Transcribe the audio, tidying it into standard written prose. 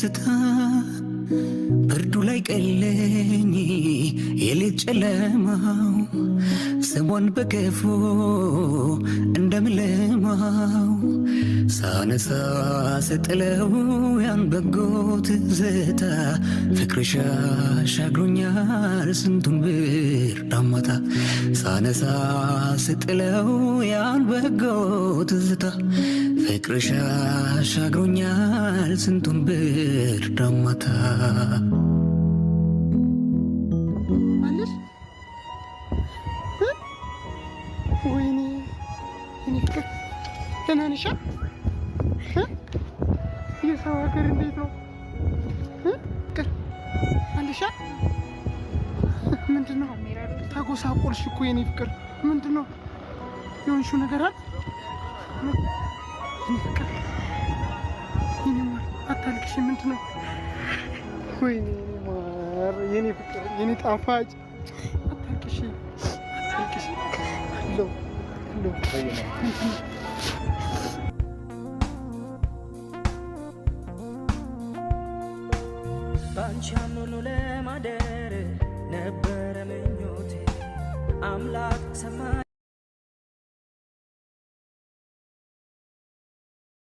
ትዝታ ብርዱ ላይ ቀለኝ የሌት ጨለማው ስሟን በገፎ እንደምለማው ሳነሳ ስጥለው ያን በጎ ትዝታ ፍቅርሽ አሻግሮኛል ስንቱን ብርድ ማታ ሳነሳ ስጥለው ያን በጎ ትዝታ ፍቅርሽ አሻግሮኛል ስንቱን ብርድ ማታ ማለሽ ወይኔ እኔ ፍቅር ደህና ነሽ? የሰው ሀገር እንዴት ነው? ፍቅር አለሽ? ምንድን ነው ተጎሳቆልሽ እኮ የኔ ፍቅር። ምንድን ነው የሆንሽው ነገር አለ? የኔ ፍቅር የኔ ማር አታልቅሽ። ምንድን ነው? ወይኔ የኔ ማር የኔ ፍቅር የኔ ጣፋጭ አታልቅሽ አታልቅሽ። ሎ ባንቺ አምኖ ለማደር ነበረ ምኞቴ አምላክ ሰማ